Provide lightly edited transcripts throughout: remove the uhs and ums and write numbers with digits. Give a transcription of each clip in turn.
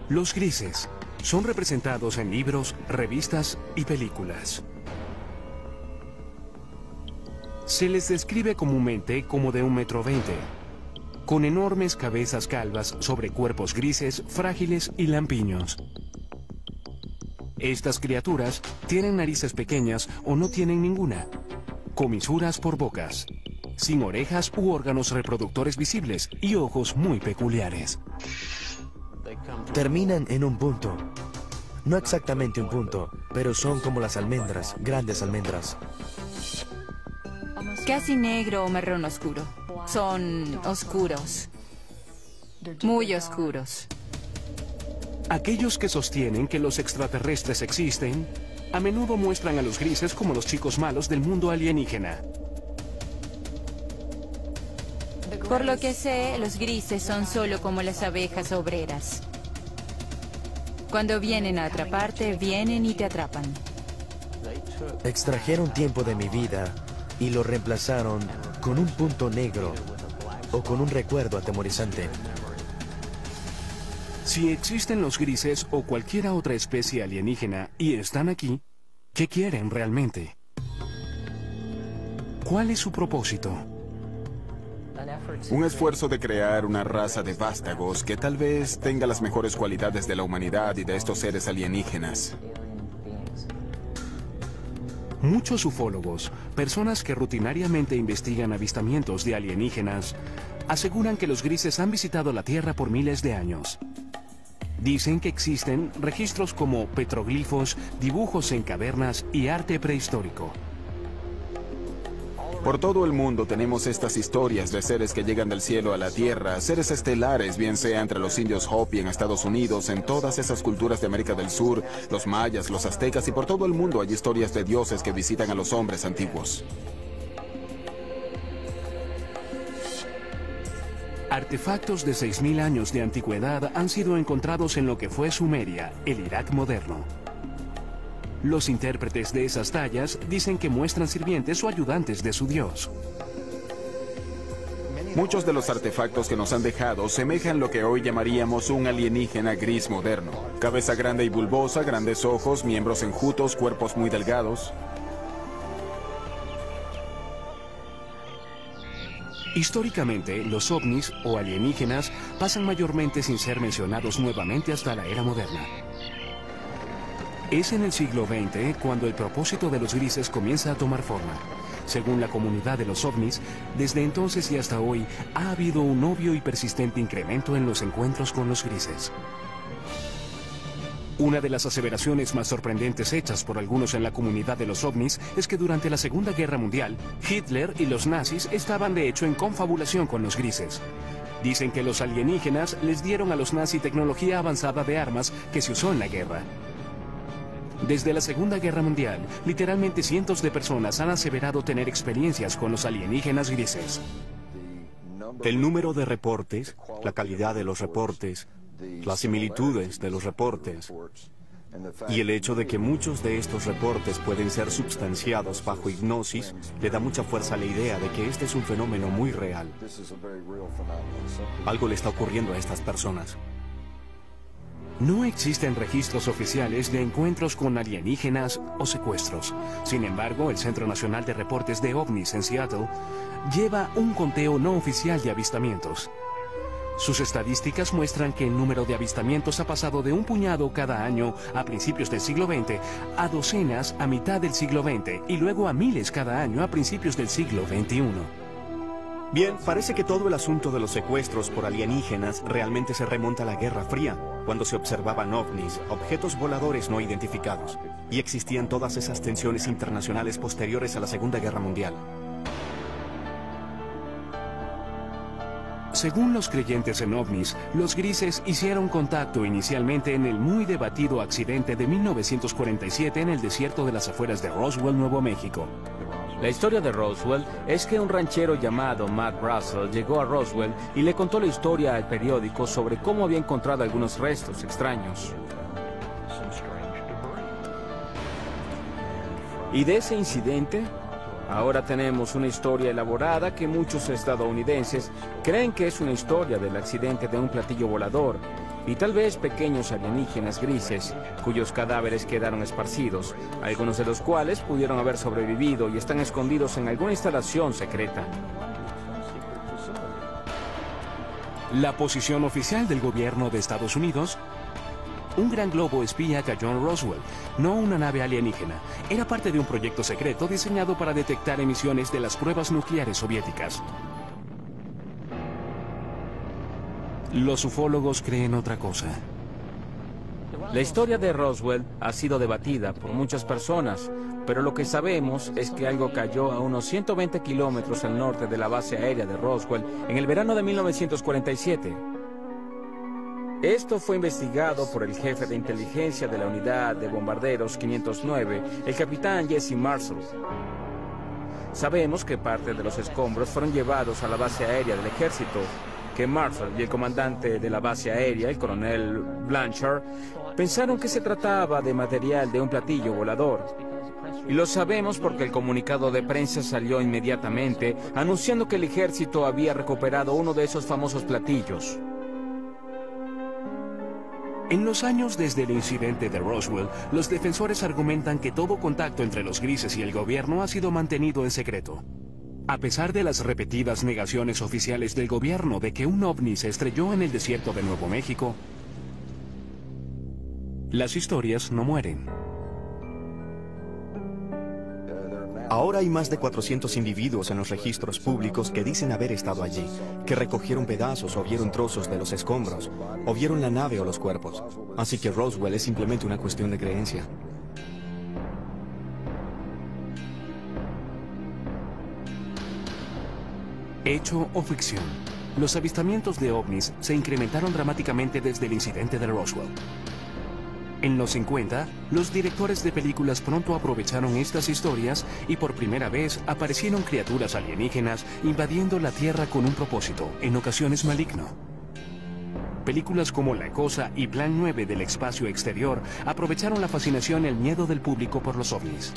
Los grises son representados en libros, revistas y películas. Se les describe comúnmente como de 1,20 m, con enormes cabezas calvas sobre cuerpos grises, frágiles y lampiños. Estas criaturas tienen narices pequeñas o no tienen ninguna, comisuras por bocas, sin orejas u órganos reproductores visibles y ojos muy peculiares. Terminan en un punto. No exactamente un punto, pero son como las almendras, grandes almendras. Casi negro o marrón oscuro. Son oscuros. Muy oscuros. Aquellos que sostienen que los extraterrestres existen, a menudo muestran a los grises como los chicos malos del mundo alienígena. Por lo que sé, los grises son solo como las abejas obreras. Cuando vienen a atraparte, vienen y te atrapan. Extrajeron tiempo de mi vida y lo reemplazaron con un punto negro o con un recuerdo atemorizante. Si existen los grises o cualquier otra especie alienígena y están aquí, ¿qué quieren realmente? ¿Cuál es su propósito? Un esfuerzo de crear una raza de vástagos que tal vez tenga las mejores cualidades de la humanidad y de estos seres alienígenas. Muchos ufólogos, personas que rutinariamente investigan avistamientos de alienígenas, aseguran que los grises han visitado la Tierra por miles de años. Dicen que existen registros como petroglifos, dibujos en cavernas y arte prehistórico. Por todo el mundo tenemos estas historias de seres que llegan del cielo a la tierra, seres estelares, bien sea entre los indios Hopi en Estados Unidos, en todas esas culturas de América del Sur, los mayas, los aztecas, y por todo el mundo hay historias de dioses que visitan a los hombres antiguos. Artefactos de 6.000 años de antigüedad han sido encontrados en lo que fue Sumeria, el Irak moderno. Los intérpretes de esas tallas dicen que muestran sirvientes o ayudantes de su dios. Muchos de los artefactos que nos han dejado semejan lo que hoy llamaríamos un alienígena gris moderno. Cabeza grande y bulbosa, grandes ojos, miembros enjutos, cuerpos muy delgados. Históricamente, los ovnis o alienígenas pasan mayormente sin ser mencionados nuevamente hasta la era moderna. Es en el siglo XX cuando el propósito de los grises comienza a tomar forma. Según la comunidad de los ovnis, desde entonces y hasta hoy ha habido un obvio y persistente incremento en los encuentros con los grises. Una de las aseveraciones más sorprendentes hechas por algunos en la comunidad de los ovnis es que durante la Segunda Guerra Mundial, Hitler y los nazis estaban de hecho en confabulación con los grises. Dicen que los alienígenas les dieron a los nazis tecnología avanzada de armas que se usó en la guerra. Desde la Segunda Guerra Mundial, literalmente cientos de personas han aseverado tener experiencias con los alienígenas grises. El número de reportes, la calidad de los reportes, las similitudes de los reportes y el hecho de que muchos de estos reportes pueden ser substanciados bajo hipnosis le da mucha fuerza a la idea de que este es un fenómeno muy real. Algo le está ocurriendo a estas personas. No existen registros oficiales de encuentros con alienígenas o secuestros. Sin embargo, el Centro Nacional de Reportes de OVNIs en Seattle lleva un conteo no oficial de avistamientos. Sus estadísticas muestran que el número de avistamientos ha pasado de un puñado cada año a principios del siglo XX a docenas a mitad del siglo XX y luego a miles cada año a principios del siglo XXI. Bien, parece que todo el asunto de los secuestros por alienígenas realmente se remonta a la Guerra Fría, cuando se observaban ovnis, objetos voladores no identificados, y existían todas esas tensiones internacionales posteriores a la Segunda Guerra Mundial. Según los creyentes en ovnis, los grises hicieron contacto inicialmente en el muy debatido accidente de 1947 en el desierto de las afueras de Roswell, Nuevo México. La historia de Roswell es que un ranchero llamado Matt Russell llegó a Roswell y le contó la historia al periódico sobre cómo había encontrado algunos restos extraños. Y de ese incidente, ahora tenemos una historia elaborada que muchos estadounidenses creen que es una historia del accidente de un platillo volador, y tal vez pequeños alienígenas grises, cuyos cadáveres quedaron esparcidos, algunos de los cuales pudieron haber sobrevivido y están escondidos en alguna instalación secreta. La posición oficial del gobierno de Estados Unidos: un gran globo espía cayó en Roswell, no una nave alienígena. Era parte de un proyecto secreto diseñado para detectar emisiones de las pruebas nucleares soviéticas. Los ufólogos creen otra cosa. La historia de Roswell ha sido debatida por muchas personas, pero lo que sabemos es que algo cayó a unos 120 kilómetros al norte de la base aérea de Roswell en el verano de 1947. Esto fue investigado por el jefe de inteligencia de la unidad de bombarderos 509, el capitán Jesse Marshall. Sabemos que parte de los escombros fueron llevados a la base aérea del ejército, que Marshall y el comandante de la base aérea, el coronel Blanchard, pensaron que se trataba de material de un platillo volador. Y lo sabemos porque el comunicado de prensa salió inmediatamente anunciando que el ejército había recuperado uno de esos famosos platillos. En los años desde el incidente de Roswell, los defensores argumentan que todo contacto entre los grises y el gobierno ha sido mantenido en secreto. A pesar de las repetidas negaciones oficiales del gobierno de que un ovni se estrelló en el desierto de Nuevo México, las historias no mueren. Ahora hay más de 400 individuos en los registros públicos que dicen haber estado allí, que recogieron pedazos o vieron trozos de los escombros, o vieron la nave o los cuerpos. Así que Roswell es simplemente una cuestión de creencia. Hecho o ficción, los avistamientos de ovnis se incrementaron dramáticamente desde el incidente de Roswell. En los 50, los directores de películas pronto aprovecharon estas historias y por primera vez aparecieron criaturas alienígenas invadiendo la Tierra con un propósito, en ocasiones maligno. Películas como La Cosa y Plan 9 del espacio exterior aprovecharon la fascinación y el miedo del público por los ovnis.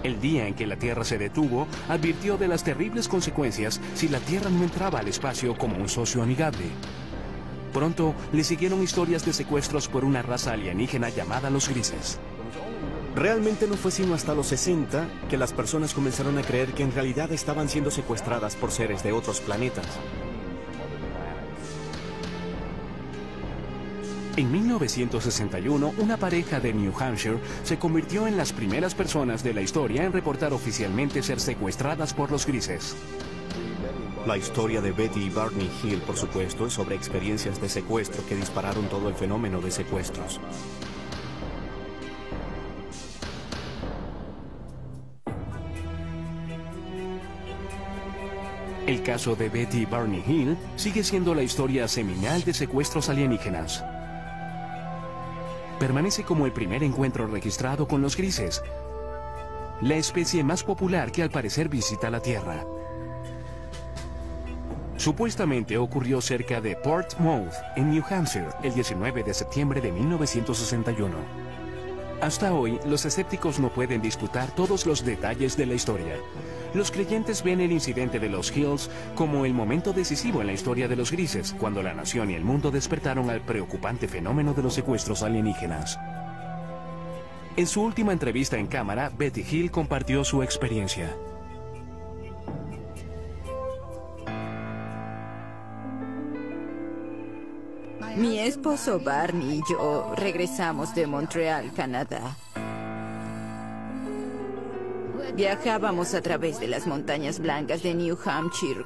El día en que la Tierra se detuvo, advirtió de las terribles consecuencias si la Tierra no entraba al espacio como un socio amigable. Pronto le siguieron historias de secuestros por una raza alienígena llamada los grises. Realmente no fue sino hasta los 60 que las personas comenzaron a creer que en realidad estaban siendo secuestradas por seres de otros planetas. En 1961, una pareja de New Hampshire se convirtió en las primeras personas de la historia en reportar oficialmente ser secuestradas por los grises. La historia de Betty y Barney Hill, por supuesto, es sobre experiencias de secuestro que dispararon todo el fenómeno de secuestros. El caso de Betty y Barney Hill sigue siendo la historia seminal de secuestros alienígenas. Permanece como el primer encuentro registrado con los grises, la especie más popular que al parecer visita la Tierra. Supuestamente ocurrió cerca de Portsmouth, en New Hampshire, el 19 de septiembre de 1961. Hasta hoy, los escépticos no pueden disputar todos los detalles de la historia. Los creyentes ven el incidente de los Hills como el momento decisivo en la historia de los grises, cuando la nación y el mundo despertaron al preocupante fenómeno de los secuestros alienígenas. En su última entrevista en cámara, Betty Hill compartió su experiencia. Mi esposo Barney y yo regresamos de Montreal, Canadá. Viajábamos a través de las montañas blancas de New Hampshire,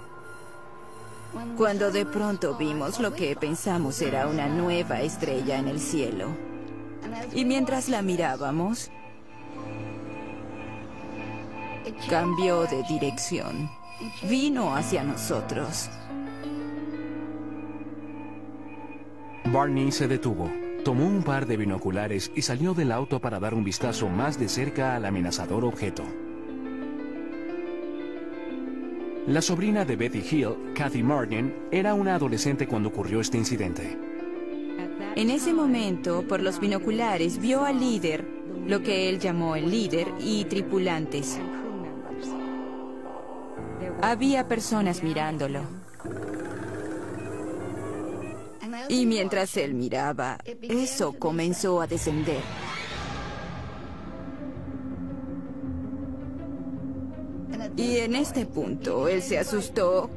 cuando de pronto vimos lo que pensamos era una nueva estrella en el cielo. Y mientras la mirábamos, cambió de dirección. Vino hacia nosotros. Barney se detuvo, tomó un par de binoculares y salió del auto para dar un vistazo más de cerca al amenazador objeto. La sobrina de Betty Hill, Kathy Martin, era una adolescente cuando ocurrió este incidente. En ese momento, por los binoculares, vio al líder, lo que él llamó el líder, y tripulantes. Había personas mirándolo. Y mientras él miraba, eso comenzó a descender. Y en este punto, él se asustó,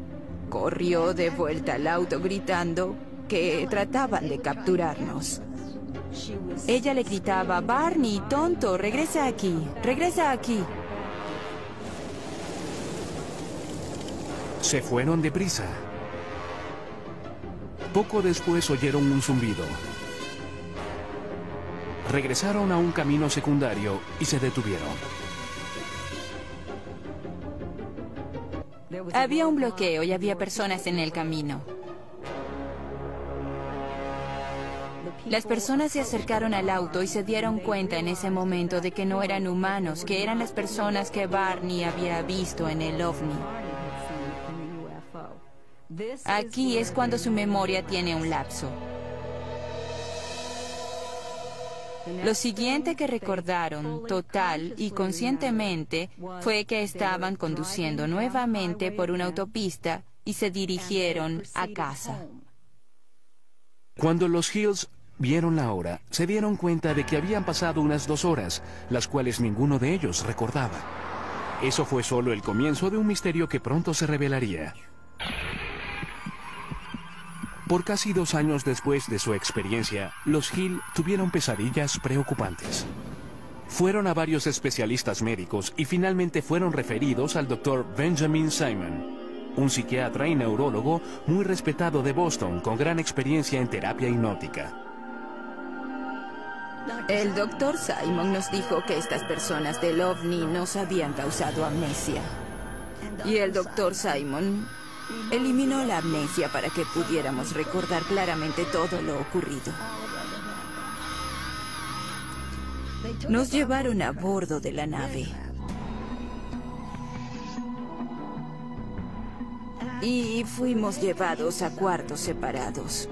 corrió de vuelta al auto gritando que trataban de capturarnos. Ella le gritaba: Barney, tonto, regresa aquí, regresa aquí. Se fueron deprisa. Poco después oyeron un zumbido. Regresaron a un camino secundario y se detuvieron. Había un bloqueo y había personas en el camino. Las personas se acercaron al auto y se dieron cuenta en ese momento de que no eran humanos, que eran las personas que Barney había visto en el ovni. Aquí es cuando su memoria tiene un lapso. Lo siguiente que recordaron, total y conscientemente, fue que estaban conduciendo nuevamente por una autopista y se dirigieron a casa. Cuando los Hills vieron la hora, se dieron cuenta de que habían pasado unas 2 horas, las cuales ninguno de ellos recordaba. Eso fue solo el comienzo de un misterio que pronto se revelaría. Por casi 2 años después de su experiencia, los Hill tuvieron pesadillas preocupantes. Fueron a varios especialistas médicos y finalmente fueron referidos al Dr. Benjamin Simon, un psiquiatra y neurólogo muy respetado de Boston con gran experiencia en terapia hipnótica. El Dr. Simon nos dijo que estas personas del ovni nos habían causado amnesia. Y el Dr. Simon eliminó la amnesia para que pudiéramos recordar claramente todo lo ocurrido. Nos llevaron a bordo de la nave. Y fuimos llevados a cuartos separados.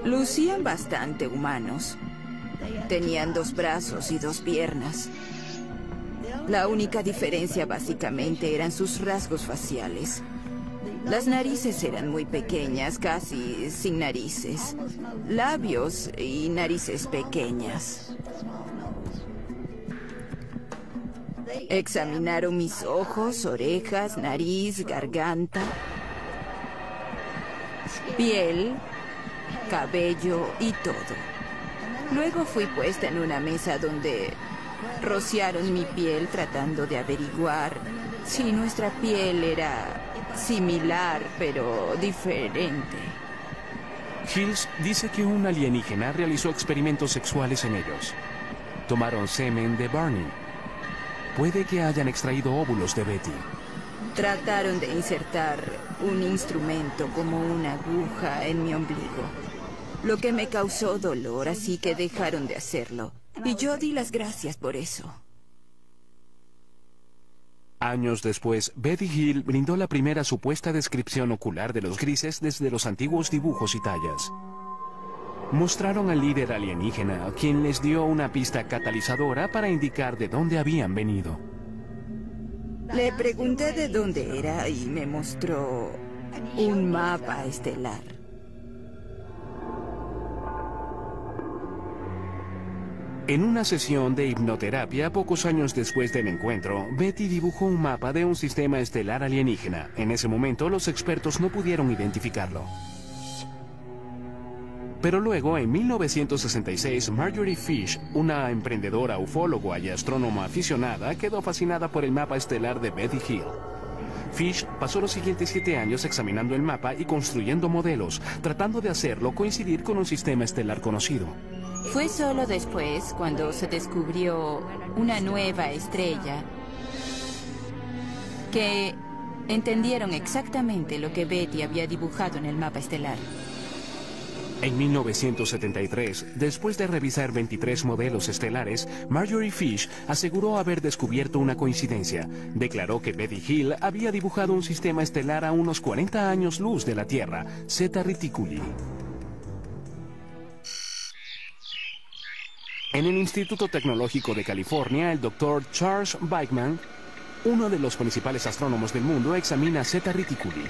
Lucían bastante humanos. Tenían 2 brazos y 2 piernas. La única diferencia básicamente eran sus rasgos faciales. Las narices eran muy pequeñas, casi sin narices. Labios y narices pequeñas. Examinaron mis ojos, orejas, nariz, garganta, piel, cabello y todo. Luego fui puesta en una mesa donde rociaron mi piel tratando de averiguar si nuestra piel era similar pero diferente. Hills dice que un alienígena realizó experimentos sexuales en ellos. Tomaron semen de Barney. Puede que hayan extraído óvulos de Betty. Trataron de insertar un instrumento como una aguja en mi ombligo, lo que me causó dolor, así que dejaron de hacerlo. Y yo di las gracias por eso. Años después, Betty Hill brindó la primera supuesta descripción ocular de los grises desde los antiguos dibujos y tallas. Mostraron al líder alienígena, quien les dio una pista catalizadora para indicar de dónde habían venido. Le pregunté de dónde era y me mostró un mapa estelar. En una sesión de hipnoterapia, pocos años después del encuentro, Betty dibujó un mapa de un sistema estelar alienígena. En ese momento, los expertos no pudieron identificarlo. Pero luego, en 1966, Marjorie Fish, una emprendedora ufóloga y astrónoma aficionada, quedó fascinada por el mapa estelar de Betty Hill. Fish pasó los siguientes 7 años examinando el mapa y construyendo modelos, tratando de hacerlo coincidir con un sistema estelar conocido. Fue solo después, cuando se descubrió una nueva estrella, que entendieron exactamente lo que Betty había dibujado en el mapa estelar. En 1973, después de revisar 23 modelos estelares, Marjorie Fish aseguró haber descubierto una coincidencia. Declaró que Betty Hill había dibujado un sistema estelar a unos 40 años luz de la Tierra, Zeta Reticuli. En el Instituto Tecnológico de California, el Dr. Charles Bachman, uno de los principales astrónomos del mundo, examina Zeta Reticuli.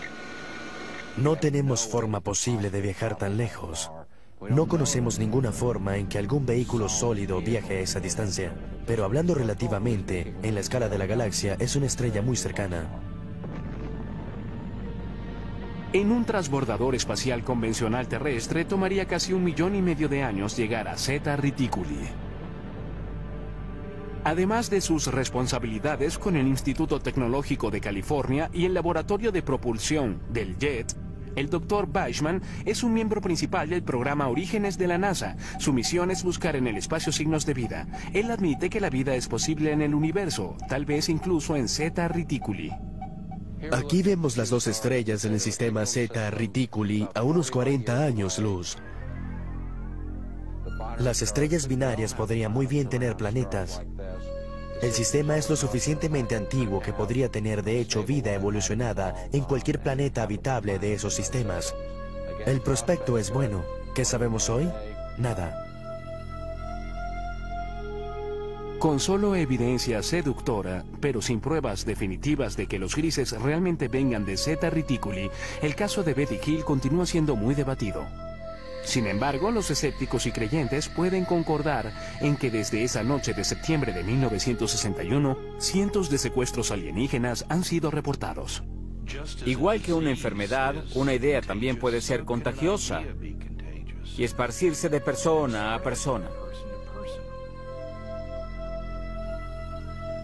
No tenemos forma posible de viajar tan lejos. No conocemos ninguna forma en que algún vehículo sólido viaje a esa distancia. Pero hablando relativamente, en la escala de la galaxia, es una estrella muy cercana. En un transbordador espacial convencional terrestre tomaría casi 1,5 millones de años llegar a Zeta Reticuli. Además de sus responsabilidades con el Instituto Tecnológico de California y el Laboratorio de Propulsión del JET, el Dr. Weissman es un miembro principal del programa Orígenes de la NASA. Su misión es buscar en el espacio signos de vida. Él admite que la vida es posible en el universo, tal vez incluso en Zeta Reticuli. Aquí vemos las dos estrellas en el sistema Zeta Reticuli a unos 40 años luz. Las estrellas binarias podrían muy bien tener planetas. El sistema es lo suficientemente antiguo que podría tener de hecho vida evolucionada en cualquier planeta habitable de esos sistemas. El prospecto es bueno. ¿Qué sabemos hoy? Nada. Con solo evidencia seductora, pero sin pruebas definitivas de que los grises realmente vengan de Zeta Reticuli, el caso de Betty Hill continúa siendo muy debatido. Sin embargo, los escépticos y creyentes pueden concordar en que desde esa noche de septiembre de 1961, cientos de secuestros alienígenas han sido reportados. Igual que una enfermedad, una idea también puede ser contagiosa y esparcirse de persona a persona.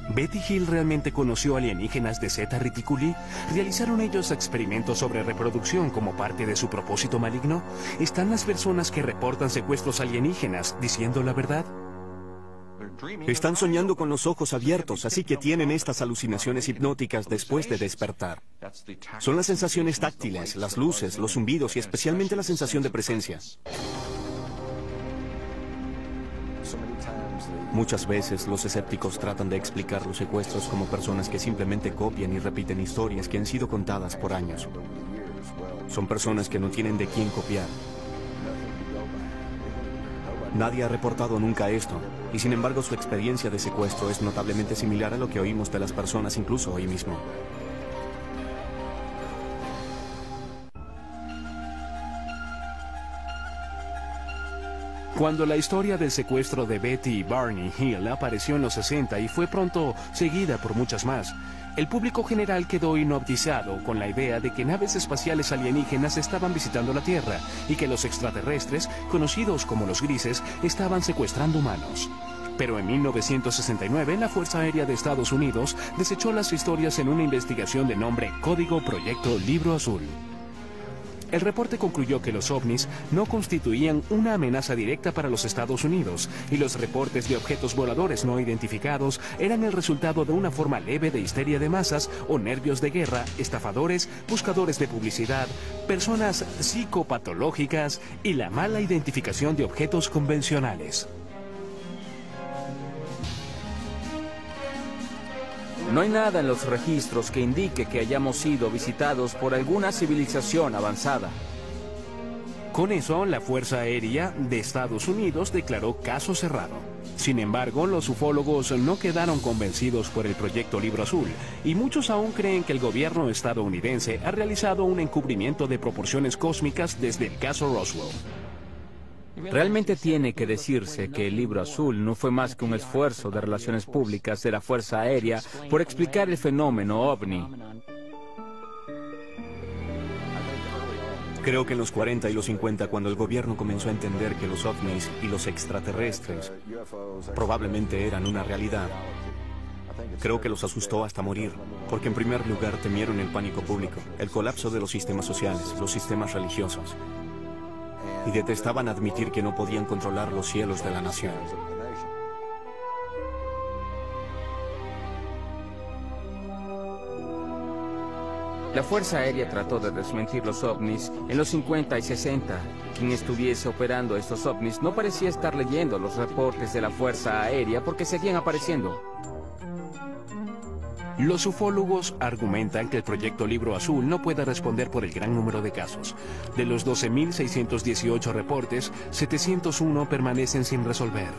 ¿Betty Hill realmente conoció alienígenas de Zeta Reticuli? ¿Realizaron ellos experimentos sobre reproducción como parte de su propósito maligno? ¿Están las personas que reportan secuestros alienígenas diciendo la verdad? Están soñando con los ojos abiertos, así que tienen estas alucinaciones hipnóticas después de despertar. Son las sensaciones táctiles, las luces, los zumbidos y especialmente la sensación de presencia. Muchas veces los escépticos tratan de explicar los secuestros como personas que simplemente copian y repiten historias que han sido contadas por años. Son personas que no tienen de quién copiar. Nadie ha reportado nunca esto, y sin embargo su experiencia de secuestro es notablemente similar a lo que oímos de las personas incluso hoy mismo. Cuando la historia del secuestro de Betty y Barney Hill apareció en los 60 y fue pronto seguida por muchas más, el público general quedó hipnotizado con la idea de que naves espaciales alienígenas estaban visitando la Tierra y que los extraterrestres, conocidos como los grises, estaban secuestrando humanos. Pero en 1969, la Fuerza Aérea de Estados Unidos desechó las historias en una investigación de nombre Código Proyecto Libro Azul. El reporte concluyó que los ovnis no constituían una amenaza directa para los Estados Unidos y los reportes de objetos voladores no identificados eran el resultado de una forma leve de histeria de masas o nervios de guerra, estafadores, buscadores de publicidad, personas psicopatológicas y la mala identificación de objetos convencionales. No hay nada en los registros que indique que hayamos sido visitados por alguna civilización avanzada. Con eso, la Fuerza Aérea de Estados Unidos declaró caso cerrado. Sin embargo, los ufólogos no quedaron convencidos por el Proyecto Libro Azul, y muchos aún creen que el gobierno estadounidense ha realizado un encubrimiento de proporciones cósmicas desde el caso Roswell. Realmente tiene que decirse que el Libro Azul no fue más que un esfuerzo de relaciones públicas de la Fuerza Aérea por explicar el fenómeno ovni. Creo que en los 40 y los 50, cuando el gobierno comenzó a entender que los ovnis y los extraterrestres probablemente eran una realidad, creo que los asustó hasta morir, porque en primer lugar temieron el pánico público, el colapso de los sistemas sociales, los sistemas religiosos, y detestaban admitir que no podían controlar los cielos de la nación. La Fuerza Aérea trató de desmentir los ovnis en los 50 y 60. Quien estuviese operando estos ovnis no parecía estar leyendo los reportes de la Fuerza Aérea porque seguían apareciendo. Los ufólogos argumentan que el Proyecto Libro Azul no puede responder por el gran número de casos. De los 12.618 reportes, 701 permanecen sin resolver.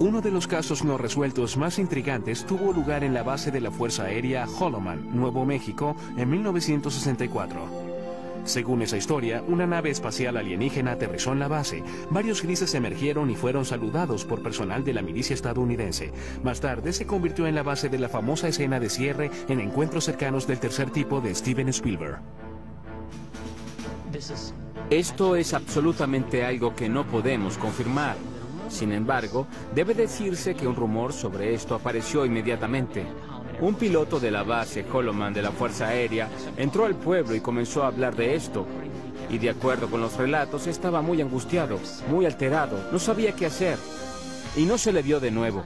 Uno de los casos no resueltos más intrigantes tuvo lugar en la base de la Fuerza Aérea Holloman, Nuevo México, en 1964. Según esa historia, una nave espacial alienígena aterrizó en la base. Varios grises emergieron y fueron saludados por personal de la milicia estadounidense. Más tarde se convirtió en la base de la famosa escena de cierre en Encuentros cercanos del tercer tipo de Steven Spielberg. Esto es absolutamente algo que no podemos confirmar. Sin embargo, debe decirse que un rumor sobre esto apareció inmediatamente. Un piloto de la base Holloman de la Fuerza Aérea entró al pueblo y comenzó a hablar de esto. Y de acuerdo con los relatos, estaba muy angustiado, muy alterado, no sabía qué hacer. Y no se le vio de nuevo.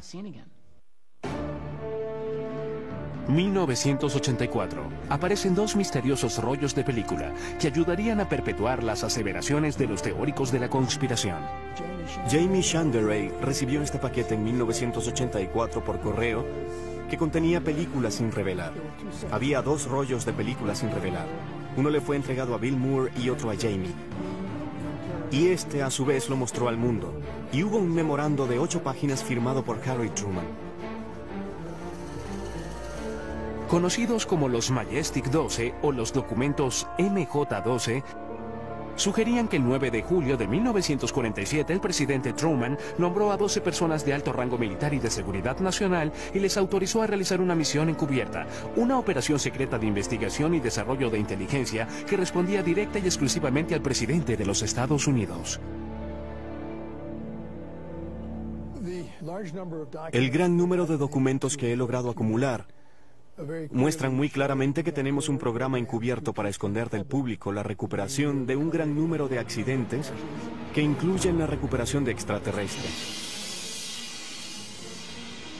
1984. Aparecen dos misteriosos rollos de película que ayudarían a perpetuar las aseveraciones de los teóricos de la conspiración. Jamie Shanderay recibió este paquete en 1984 por correo que contenía películas sin revelar. Había dos rollos de películas sin revelar. Uno le fue entregado a Bill Moore y otro a Jamie. Y este a su vez lo mostró al mundo. Y hubo un memorando de 8 páginas firmado por Harry Truman. Conocidos como los Majestic 12 o los documentos MJ-12, sugerían que el 9 de julio de 1947 el presidente Truman nombró a 12 personas de alto rango militar y de seguridad nacional y les autorizó a realizar una misión encubierta, una operación secreta de investigación y desarrollo de inteligencia que respondía directa y exclusivamente al presidente de los Estados Unidos. El gran número de documentos que he logrado acumular muestran muy claramente que tenemos un programa encubierto para esconder del público la recuperación de un gran número de accidentes que incluyen la recuperación de extraterrestres.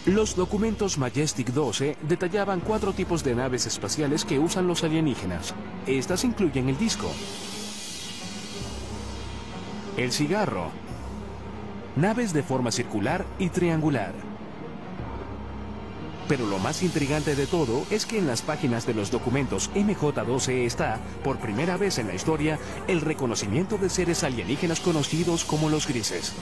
Los documentos Majestic 12 detallaban 4 tipos de naves espaciales que usan los alienígenas. Estas incluyen el disco, el cigarro, naves de forma circular y triangular. Pero lo más intrigante de todo es que en las páginas de los documentos MJ-12 está, por primera vez en la historia, el reconocimiento de seres alienígenas conocidos como los grises.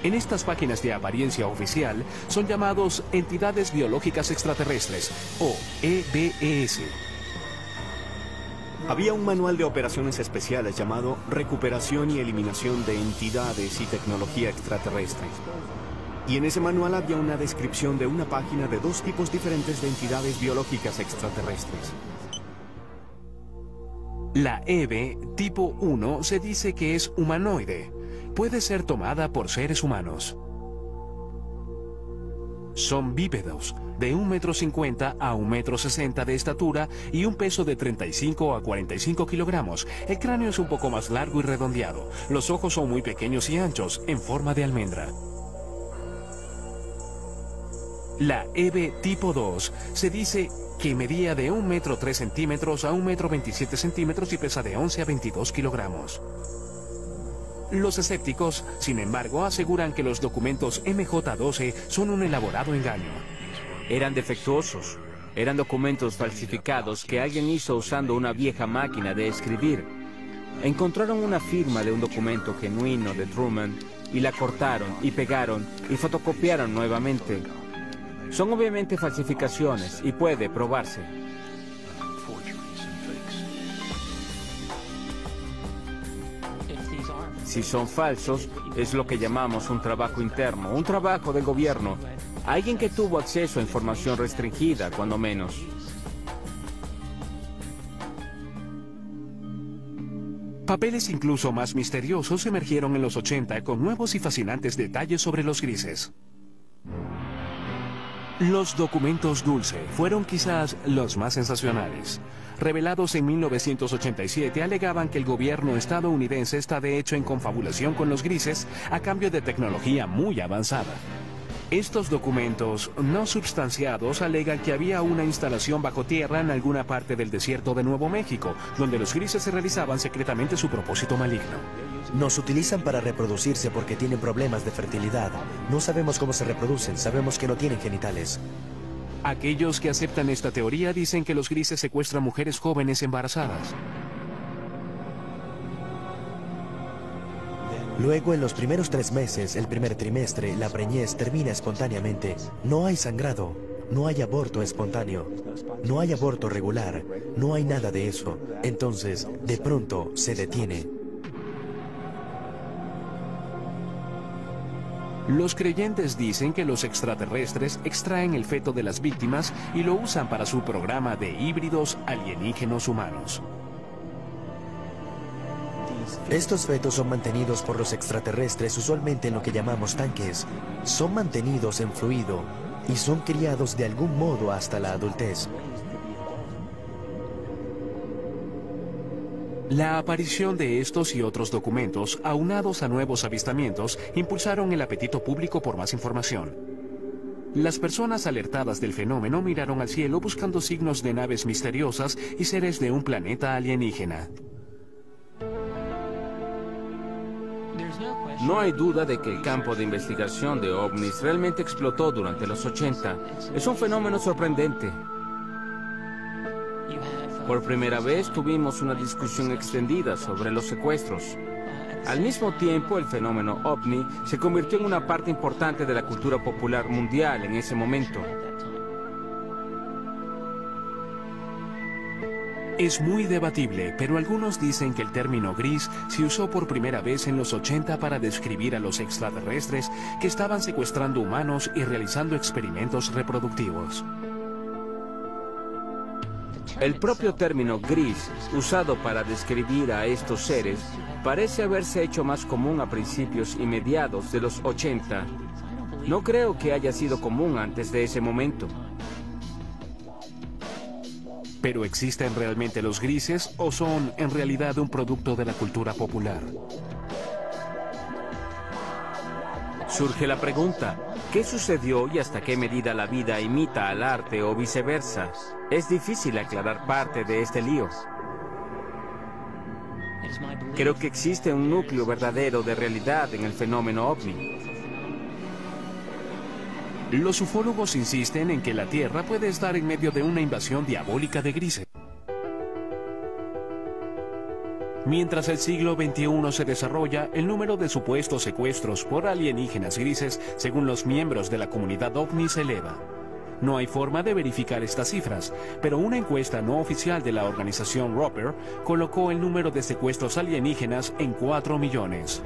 En estas páginas de apariencia oficial son llamados entidades biológicas extraterrestres, o EBES. Había un manual de operaciones especiales llamado Recuperación y Eliminación de Entidades y Tecnología Extraterrestre. Y en ese manual había una descripción de una página de 2 tipos diferentes de entidades biológicas extraterrestres. La EBE tipo 1 se dice que es humanoide. Puede ser tomada por seres humanos. Son bípedos, de 1,50 m a 1,60 m de estatura y un peso de 35 a 45 kilogramos. El cráneo es un poco más largo y redondeado. Los ojos son muy pequeños y anchos, en forma de almendra. La EBE tipo 2 se dice que medía de 1,03 m a 1,27 m y pesa de 11 a 22 kilogramos. Los escépticos, sin embargo, aseguran que los documentos MJ-12 son un elaborado engaño. Eran defectuosos. Eran documentos falsificados que alguien hizo usando una vieja máquina de escribir. Encontraron una firma de un documento genuino de Truman y la cortaron y pegaron y fotocopiaron nuevamente. Son obviamente falsificaciones y puede probarse. Si son falsos, es lo que llamamos un trabajo interno, un trabajo del gobierno. Alguien que tuvo acceso a información restringida, cuando menos. Papeles incluso más misteriosos emergieron en los 80 con nuevos y fascinantes detalles sobre los grises. Los documentos Dulce fueron quizás los más sensacionales. Revelados en 1987, alegaban que el gobierno estadounidense está de hecho en confabulación con los grises a cambio de tecnología muy avanzada. Estos documentos no substanciados alegan que había una instalación bajo tierra en alguna parte del desierto de Nuevo México, donde los grises se realizaban secretamente su propósito maligno. Nos utilizan para reproducirse porque tienen problemas de fertilidad. No sabemos cómo se reproducen, sabemos que no tienen genitales. Aquellos que aceptan esta teoría dicen que los grises secuestran mujeres jóvenes embarazadas. Luego, en los primeros 3 meses, el primer trimestre, la preñez termina espontáneamente. No hay sangrado, no hay aborto espontáneo, no hay aborto regular, no hay nada de eso. Entonces, de pronto, se detiene. Los creyentes dicen que los extraterrestres extraen el feto de las víctimas y lo usan para su programa de híbridos alienígenos humanos. Estos fetos son mantenidos por los extraterrestres usualmente en lo que llamamos tanques. Son mantenidos en fluido y son criados de algún modo hasta la adultez. La aparición de estos y otros documentos, aunados a nuevos avistamientos, impulsaron el apetito público por más información. Las personas alertadas del fenómeno miraron al cielo buscando signos de naves misteriosas y seres de un planeta alienígena. No hay duda de que el campo de investigación de ovnis realmente explotó durante los 80. Es un fenómeno sorprendente. Por primera vez tuvimos una discusión extendida sobre los secuestros. Al mismo tiempo, el fenómeno ovni se convirtió en una parte importante de la cultura popular mundial en ese momento. Es muy debatible, pero algunos dicen que el término gris se usó por primera vez en los 80 para describir a los extraterrestres que estaban secuestrando humanos y realizando experimentos reproductivos. El propio término gris, usado para describir a estos seres, parece haberse hecho más común a principios y mediados de los 80. No creo que haya sido común antes de ese momento. ¿Pero existen realmente los grises o son en realidad un producto de la cultura popular? Surge la pregunta, ¿qué sucedió y hasta qué medida la vida imita al arte o viceversa? Es difícil aclarar parte de este lío. Creo que existe un núcleo verdadero de realidad en el fenómeno ovni. Los ufólogos insisten en que la Tierra puede estar en medio de una invasión diabólica de grises. Mientras el siglo XXI se desarrolla, el número de supuestos secuestros por alienígenas grises, según los miembros de la comunidad ovni, se eleva. No hay forma de verificar estas cifras, pero una encuesta no oficial de la organización Roper colocó el número de secuestros alienígenas en 4 millones.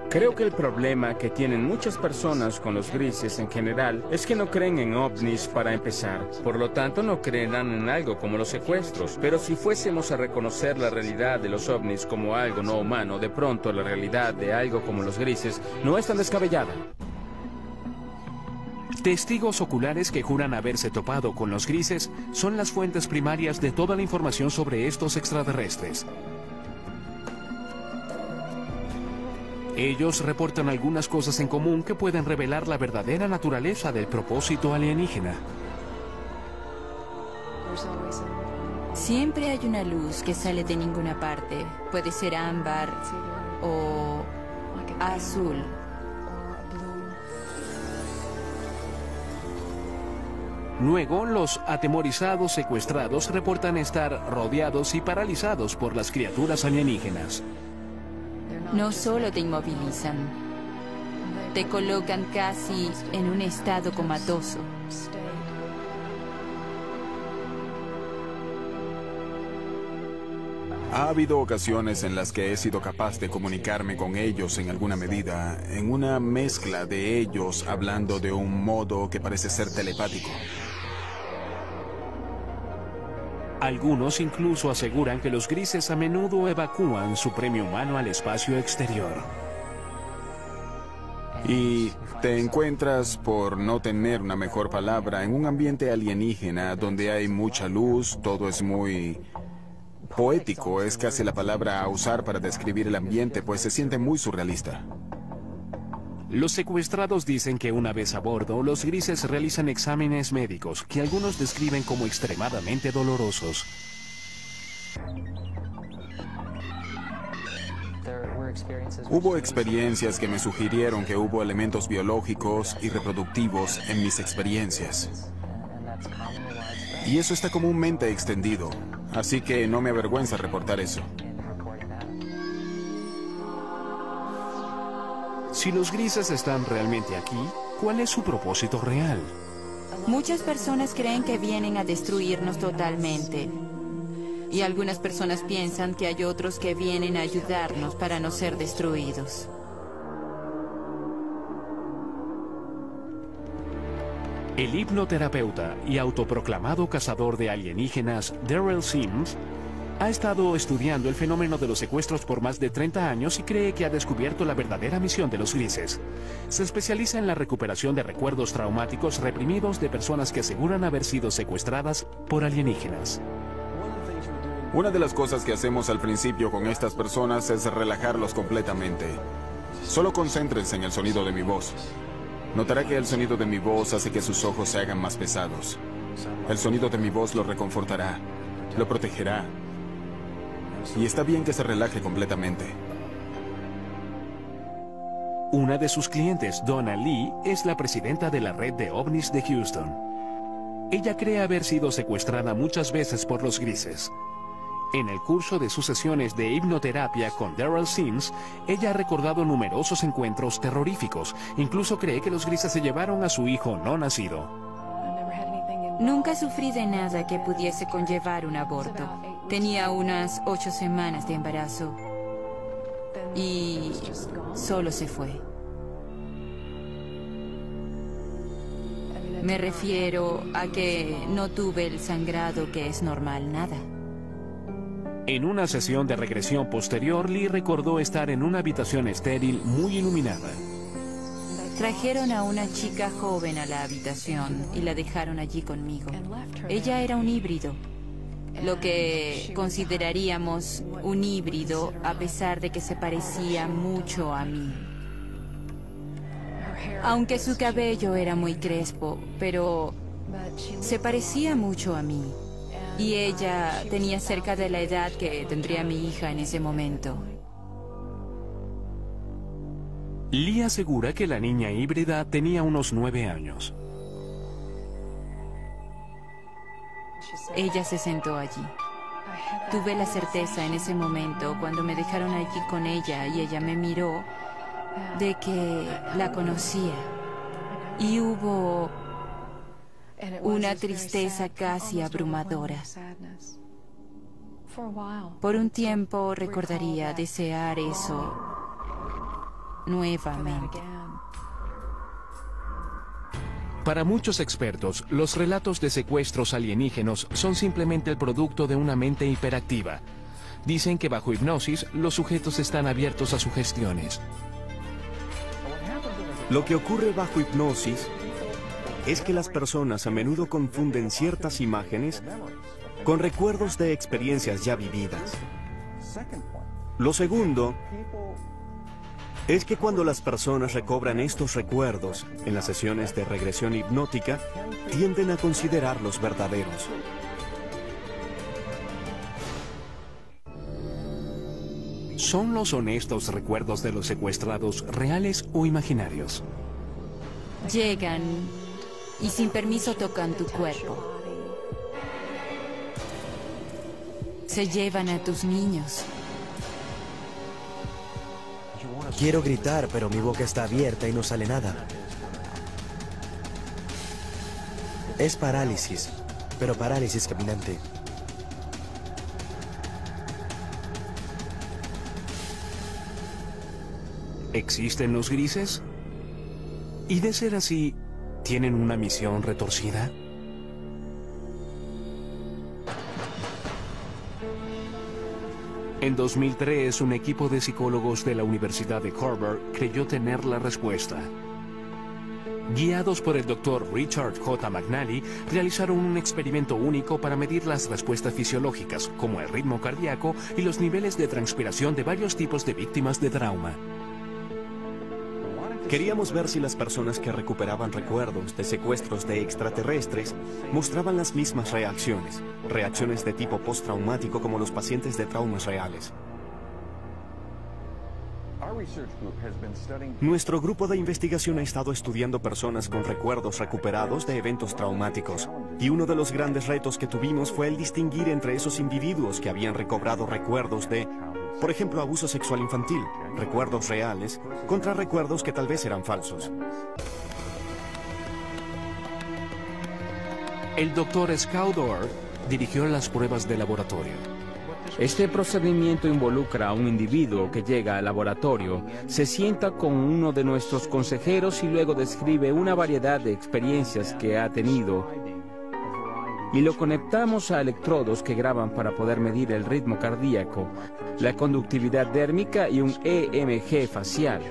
Creo que el problema que tienen muchas personas con los grises en general es que no creen en ovnis para empezar. Por lo tanto, no creerán en algo como los secuestros. Pero si fuésemos a reconocer la realidad de los ovnis como algo no humano, de pronto la realidad de algo como los grises no es tan descabellada. Testigos oculares que juran haberse topado con los grises son las fuentes primarias de toda la información sobre estos extraterrestres. Ellos reportan algunas cosas en común que pueden revelar la verdadera naturaleza del propósito alienígena. Siempre hay una luz que sale de ninguna parte. Puede ser ámbar o azul. Luego, los atemorizados secuestrados reportan estar rodeados y paralizados por las criaturas alienígenas. No solo te inmovilizan, te colocan casi en un estado comatoso. Ha habido ocasiones en las que he sido capaz de comunicarme con ellos en alguna medida, en una mezcla de ellos hablando de un modo que parece ser telepático. Algunos incluso aseguran que los grises a menudo evacúan su premio humano al espacio exterior. Y te encuentras, por no tener una mejor palabra, en un ambiente alienígena donde hay mucha luz, todo es muy poético, es casi la palabra a usar para describir el ambiente, pues se siente muy surrealista. Los secuestrados dicen que una vez a bordo, los grises realizan exámenes médicos que algunos describen como extremadamente dolorosos. Hubo experiencias que me sugirieron que hubo elementos biológicos y reproductivos en mis experiencias. Y eso está comúnmente extendido, así que no me avergüenza reportar eso. Si los grises están realmente aquí, ¿cuál es su propósito real? Muchas personas creen que vienen a destruirnos totalmente. Y algunas personas piensan que hay otros que vienen a ayudarnos para no ser destruidos. El hipnoterapeuta y autoproclamado cazador de alienígenas Darrell Sims ha estado estudiando el fenómeno de los secuestros por más de 30 años y cree que ha descubierto la verdadera misión de los grises. Se especializa en la recuperación de recuerdos traumáticos reprimidos de personas que aseguran haber sido secuestradas por alienígenas. Una de las cosas que hacemos al principio con estas personas es relajarlos completamente. Solo concéntrense en el sonido de mi voz. Notará que el sonido de mi voz hace que sus ojos se hagan más pesados. El sonido de mi voz lo reconfortará, lo protegerá. Y está bien que se relaje completamente. Una de sus clientes, Donna Lee, es la presidenta de la red de ovnis de Houston. Ella cree haber sido secuestrada muchas veces por los grises. En el curso de sus sesiones de hipnoterapia con Darrell Sims, ella ha recordado numerosos encuentros terroríficos. Incluso cree que los grises se llevaron a su hijo no nacido. Nunca sufrí de nada que pudiese conllevar un aborto. Tenía unas 8 semanas de embarazo y solo se fue. Me refiero a que no tuve el sangrado que es normal, nada. En una sesión de regresión posterior, Lee recordó estar en una habitación estéril muy iluminada. Trajeron a una chica joven a la habitación y la dejaron allí conmigo. Ella era un híbrido, lo que consideraríamos un híbrido a pesar de que se parecía mucho a mí. Aunque su cabello era muy crespo, pero se parecía mucho a mí. Y ella tenía cerca de la edad que tendría mi hija en ese momento. Lee asegura que la niña híbrida tenía unos 9 años. Ella se sentó allí. Tuve la certeza en ese momento, cuando me dejaron allí con ella y ella me miró, de que la conocía. Y hubo una tristeza casi abrumadora. Por un tiempo recordaría desear eso nuevamente. Para muchos expertos, los relatos de secuestros alienígenos son simplemente el producto de una mente hiperactiva. Dicen que bajo hipnosis, los sujetos están abiertos a sugestiones. Lo que ocurre bajo hipnosis es que las personas a menudo confunden ciertas imágenes con recuerdos de experiencias ya vividas. Lo segundo es que cuando las personas recobran estos recuerdos en las sesiones de regresión hipnótica, tienden a considerarlos verdaderos. ¿Son los honestos recuerdos de los secuestrados reales o imaginarios? Llegan y sin permiso tocan tu cuerpo. Se llevan a tus niños. Quiero gritar, pero mi boca está abierta y no sale nada. Es parálisis, pero parálisis caminante. ¿Existen los grises? Y de ser así, ¿tienen una misión retorcida? En 2003, un equipo de psicólogos de la Universidad de Harvard creyó tener la respuesta. Guiados por el Dr. Richard J. McNally, realizaron un experimento único para medir las respuestas fisiológicas, como el ritmo cardíaco y los niveles de transpiración de varios tipos de víctimas de trauma. Queríamos ver si las personas que recuperaban recuerdos de secuestros de extraterrestres mostraban las mismas reacciones de tipo postraumático como los pacientes de traumas reales. Nuestro grupo de investigación ha estado estudiando personas con recuerdos recuperados de eventos traumáticos, y uno de los grandes retos que tuvimos fue el distinguir entre esos individuos que habían recobrado recuerdos de Por ejemplo, abuso sexual infantil, recuerdos reales contra recuerdos que tal vez eran falsos. El Dr. Skaldor dirigió las pruebas de laboratorio. Este procedimiento involucra a un individuo que llega al laboratorio, se sienta con uno de nuestros consejeros y luego describe una variedad de experiencias que ha tenido. Y lo conectamos a electrodos que graban para poder medir el ritmo cardíaco, la conductividad dérmica y un EMG facial.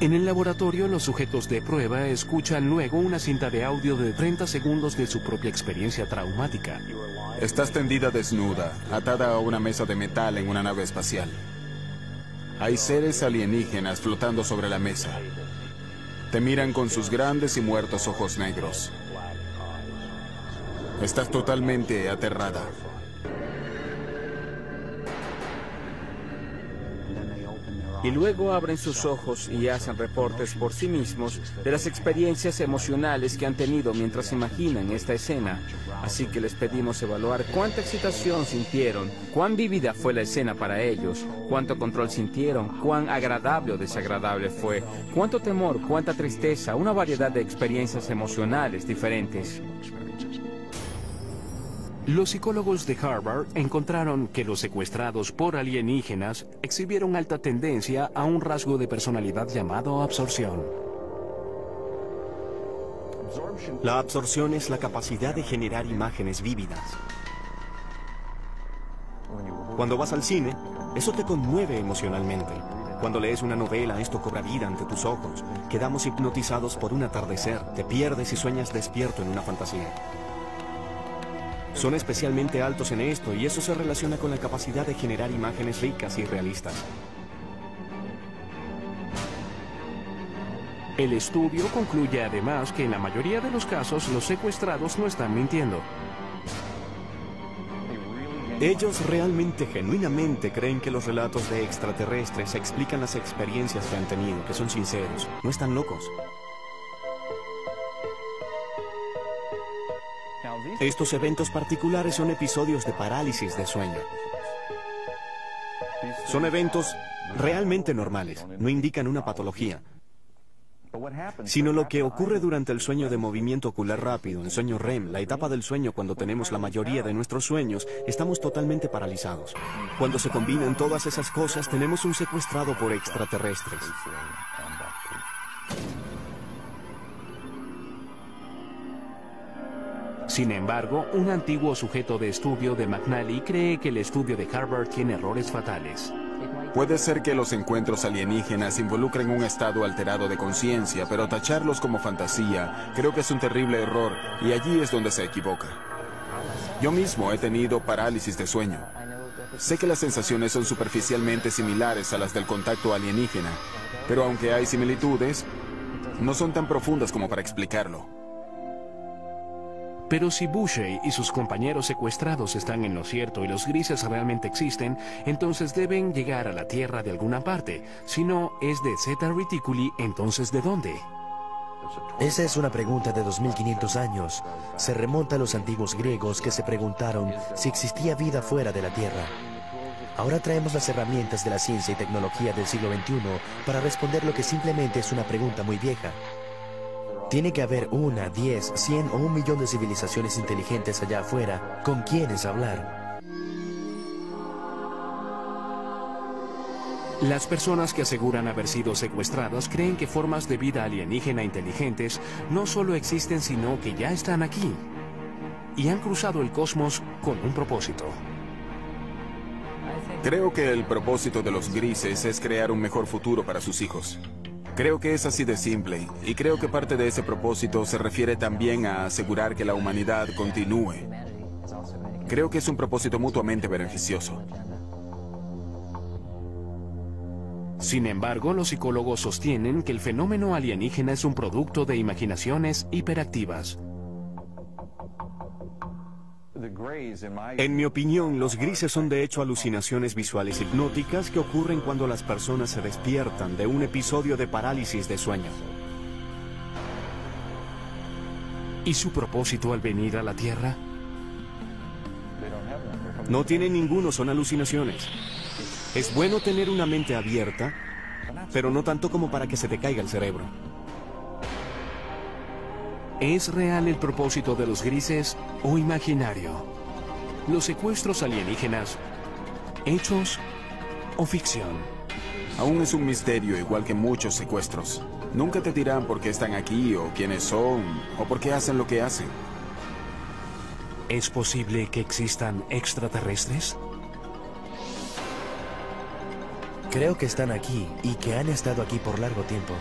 En el laboratorio, los sujetos de prueba escuchan luego una cinta de audio de 30 segundos de su propia experiencia traumática. Estás tendida desnuda, atada a una mesa de metal en una nave espacial. Hay seres alienígenas flotando sobre la mesa. Te miran con sus grandes y muertos ojos negros. Estás totalmente aterrada. Y luego abren sus ojos y hacen reportes por sí mismos de las experiencias emocionales que han tenido mientras imaginan esta escena. Así que les pedimos evaluar cuánta excitación sintieron, cuán vívida fue la escena para ellos, cuánto control sintieron, cuán agradable o desagradable fue, cuánto temor, cuánta tristeza, una variedad de experiencias emocionales diferentes. Los psicólogos de Harvard encontraron que los secuestrados por alienígenas exhibieron alta tendencia a un rasgo de personalidad llamado absorción. La absorción es la capacidad de generar imágenes vívidas. Cuando vas al cine, eso te conmueve emocionalmente. Cuando lees una novela, esto cobra vida ante tus ojos. Quedamos hipnotizados por un atardecer, te pierdes y sueñas despierto en una fantasía. Son especialmente altos en esto y eso se relaciona con la capacidad de generar imágenes ricas y realistas. El estudio concluye además que en la mayoría de los casos los secuestrados no están mintiendo. Ellos realmente, genuinamente creen que los relatos de extraterrestres explican las experiencias que han tenido, que son sinceros, no están locos. Estos eventos particulares son episodios de parálisis de sueño. Son eventos realmente normales, no indican una patología, sino lo que ocurre durante el sueño de movimiento ocular rápido, el sueño REM, la etapa del sueño cuando tenemos la mayoría de nuestros sueños, estamos totalmente paralizados. Cuando se combinan todas esas cosas, tenemos un secuestrado por extraterrestres. Sin embargo, un antiguo sujeto de estudio de McNally cree que el estudio de Harvard tiene errores fatales. Puede ser que los encuentros alienígenas involucren un estado alterado de conciencia, pero tacharlos como fantasía creo que es un terrible error y allí es donde se equivoca. Yo mismo he tenido parálisis de sueño. Sé que las sensaciones son superficialmente similares a las del contacto alienígena, pero aunque hay similitudes, no son tan profundas como para explicarlo. Pero si Boucher y sus compañeros secuestrados están en lo cierto y los grises realmente existen, entonces deben llegar a la Tierra de alguna parte. Si no es de Zeta Reticuli, entonces ¿de dónde? Esa es una pregunta de 2500 años. Se remonta a los antiguos griegos que se preguntaron si existía vida fuera de la Tierra. Ahora traemos las herramientas de la ciencia y tecnología del siglo XXI para responder lo que simplemente es una pregunta muy vieja. Tiene que haber 1, 10, 100 o 1.000.000 de civilizaciones inteligentes allá afuera con quienes hablar. Las personas que aseguran haber sido secuestradas creen que formas de vida alienígena inteligentes no solo existen, sino que ya están aquí y han cruzado el cosmos con un propósito. Creo que el propósito de los grises es crear un mejor futuro para sus hijos. Creo que es así de simple, y creo que parte de ese propósito se refiere también a asegurar que la humanidad continúe. Creo que es un propósito mutuamente beneficioso. Sin embargo, los psicólogos sostienen que el fenómeno alienígena es un producto de imaginaciones hiperactivas. En mi opinión, los grises son de hecho alucinaciones visuales hipnóticas que ocurren cuando las personas se despiertan de un episodio de parálisis de sueño. ¿Y su propósito al venir a la Tierra? No tienen ninguno, son alucinaciones. Es bueno tener una mente abierta, pero no tanto como para que se te caiga el cerebro. ¿Es real el propósito de los grises o imaginario? ¿Los secuestros alienígenas, hechos o ficción? Aún es un misterio, igual que muchos secuestros. Nunca te dirán por qué están aquí, o quiénes son, o por qué hacen lo que hacen. ¿Es posible que existan extraterrestres? Creo que están aquí y que han estado aquí por largo tiempo.